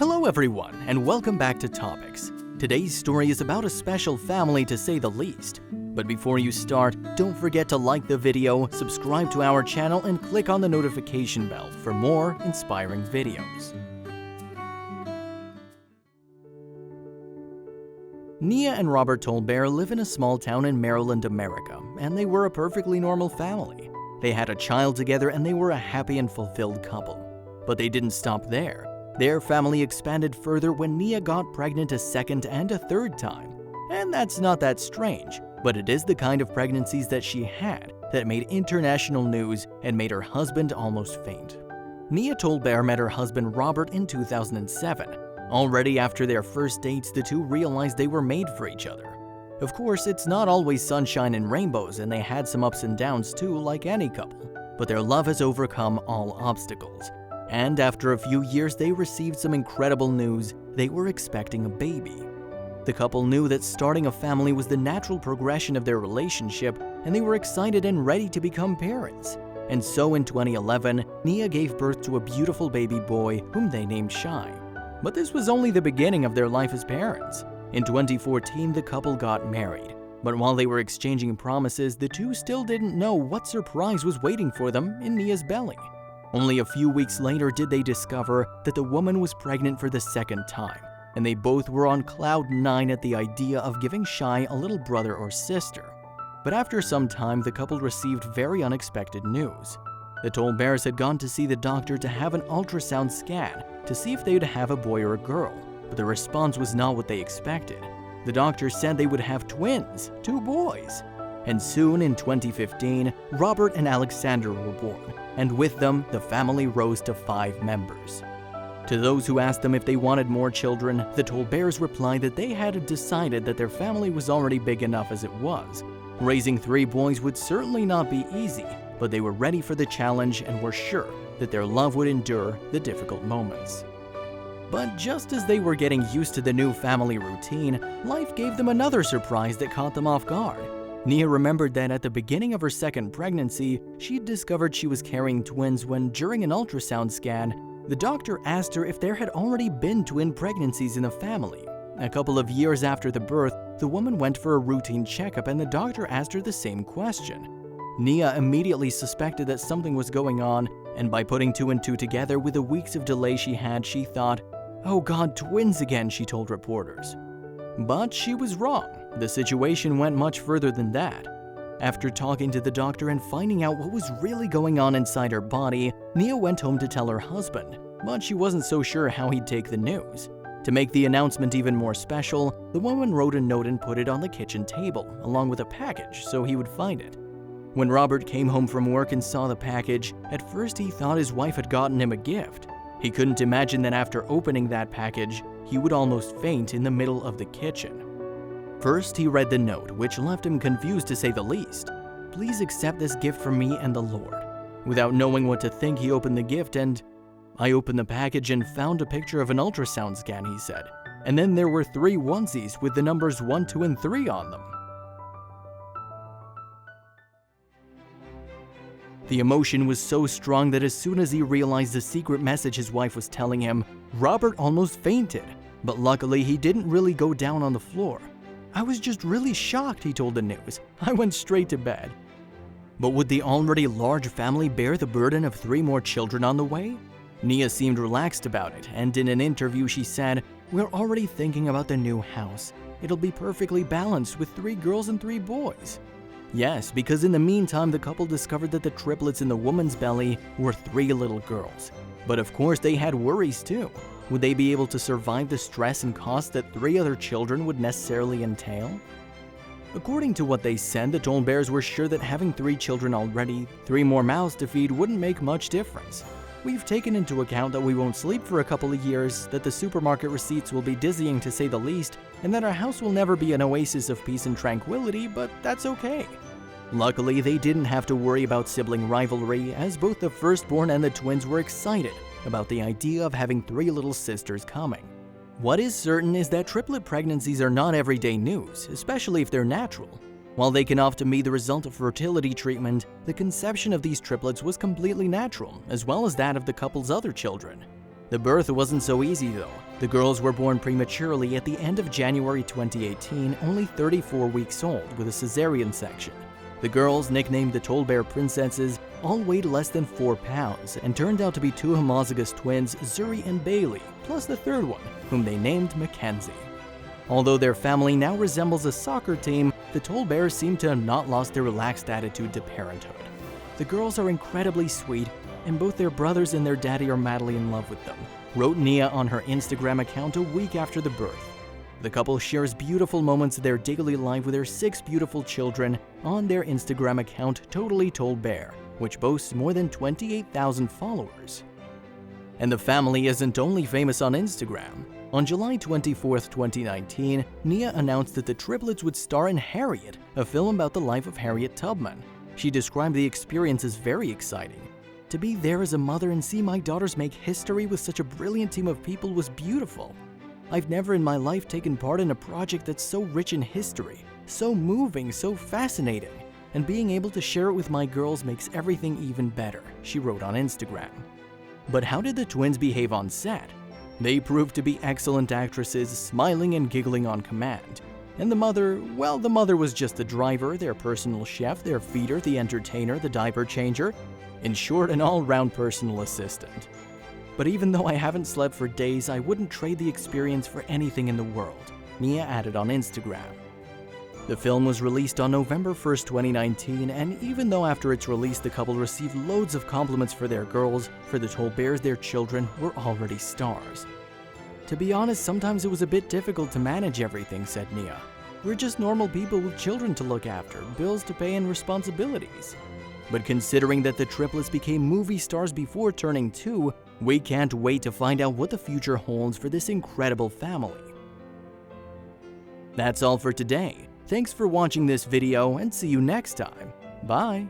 Hello everyone, and welcome back to Topics. Today's story is about a special family to say the least. But before you start, don't forget to like the video, subscribe to our channel, and click on the notification bell for more inspiring videos. Nia and Robert Tolbert live in a small town in Maryland, America, and they were a perfectly normal family. They had a child together and they were a happy and fulfilled couple. But they didn't stop there. Their family expanded further when Nia got pregnant a second and a third time. And that's not that strange, but it is the kind of pregnancies that she had that made international news and made her husband almost faint. Nia Tolbert met her husband Robert in 2007. Already after their first dates, the two realized they were made for each other. Of course, it's not always sunshine and rainbows, and they had some ups and downs too, like any couple. But their love has overcome all obstacles. And after a few years, they received some incredible news. They were expecting a baby. The couple knew that starting a family was the natural progression of their relationship, and they were excited and ready to become parents. And so in 2011, Nia gave birth to a beautiful baby boy whom they named Shai. But this was only the beginning of their life as parents. In 2014, the couple got married. But while they were exchanging promises, the two still didn't know what surprise was waiting for them in Nia's belly. Only a few weeks later did they discover that the woman was pregnant for the second time, and they both were on cloud 9 at the idea of giving Shai a little brother or sister. But after some time, the couple received very unexpected news. The Tolberts had gone to see the doctor to have an ultrasound scan to see if they would have a boy or a girl, but the response was not what they expected. The doctor said they would have twins, 2 boys. And soon in 2015, Robert and Alexander were born, and with them, the family rose to 5 members. To those who asked them if they wanted more children, the Tolberts replied that they had decided that their family was already big enough as it was. Raising 3 boys would certainly not be easy, but they were ready for the challenge and were sure that their love would endure the difficult moments. But just as they were getting used to the new family routine, life gave them another surprise that caught them off guard. Nia remembered that at the beginning of her second pregnancy, she'd discovered she was carrying twins when, during an ultrasound scan, the doctor asked her if there had already been twin pregnancies in the family. A couple of years after the birth, the woman went for a routine checkup and the doctor asked her the same question. Nia immediately suspected that something was going on, and by putting 2 and 2 together with the weeks of delay she had, she thought, "Oh God, twins again," she told reporters. But she was wrong. The situation went much further than that. After talking to the doctor and finding out what was really going on inside her body, Nia went home to tell her husband, but she wasn't so sure how he'd take the news. To make the announcement even more special, the woman wrote a note and put it on the kitchen table, along with a package, so he would find it. When Robert came home from work and saw the package, at first he thought his wife had gotten him a gift. He couldn't imagine that after opening that package, he would almost faint in the middle of the kitchen. First, he read the note, which left him confused to say the least. "Please accept this gift from me and the Lord." Without knowing what to think, he opened the gift and, "I opened the package and found a picture of an ultrasound scan," he said. "And then there were 3 onesies with the numbers 1, 2, and 3 on them." The emotion was so strong that as soon as he realized the secret message his wife was telling him, Robert almost fainted. But luckily, he didn't really go down on the floor. "I was just really shocked," he told the news. "I went straight to bed." But would the already large family bear the burden of 3 more children on the way? Nia seemed relaxed about it, and in an interview she said, "We're already thinking about the new house. It'll be perfectly balanced with 3 girls and 3 boys. Yes, because in the meantime, the couple discovered that the triplets in the woman's belly were 3 little girls. But of course, they had worries too. Would they be able to survive the stress and cost that 3 other children would necessarily entail? According to what they said, the Tolberts were sure that having 3 children already, 3 more mouths to feed wouldn't make much difference. "We've taken into account that we won't sleep for a couple of years, that the supermarket receipts will be dizzying to say the least, and that our house will never be an oasis of peace and tranquility, but that's okay." Luckily, they didn't have to worry about sibling rivalry, as both the firstborn and the twins were excited about the idea of having 3 little sisters coming. What is certain is that triplet pregnancies are not everyday news, especially if they're natural. While they can often be the result of fertility treatment, the conception of these triplets was completely natural, as well as that of the couple's other children. The birth wasn't so easy though. The girls were born prematurely at the end of January 2018, only 34 weeks old, with a cesarean section. The girls, nicknamed the Tolbert princesses, all weighed less than 4 pounds and turned out to be two homozygous twins, Zuri and Bailey, plus the third one, whom they named Mackenzie. Although their family now resembles a soccer team, the Tolberts seem to have not lost their relaxed attitude to parenthood. The girls are incredibly sweet, and both their brothers and their daddy are madly in love with them, wrote Nia on her Instagram account a week after the birth. The couple shares beautiful moments of their daily life with their 6 beautiful children on their Instagram account Totally Tolbert, which boasts more than 28,000 followers. And the family isn't only famous on Instagram. On July 24, 2019, Nia announced that the triplets would star in Harriet, a film about the life of Harriet Tubman. She described the experience as very exciting. To be there as a mother and see my daughters make history with such a brilliant team of people was beautiful. I've never in my life taken part in a project that's so rich in history, so moving, so fascinating, and being able to share it with my girls makes everything even better, she wrote on Instagram. But how did the twins behave on set? They proved to be excellent actresses, smiling and giggling on command. And the mother, well, the mother was just the driver, their personal chef, their feeder, the entertainer, the diaper changer, in short, an all-round personal assistant. But even though I haven't slept for days, I wouldn't trade the experience for anything in the world, Nia added on Instagram. The film was released on November 1, 2019, and even though after its release the couple received loads of compliments for their girls, for the Tolberts their children were already stars. To be honest, sometimes it was a bit difficult to manage everything, said Nia. We're just normal people with children to look after, bills to pay and responsibilities. But considering that the triplets became movie stars before turning 2, we can't wait to find out what the future holds for this incredible family. That's all for today. Thanks for watching this video and see you next time. Bye!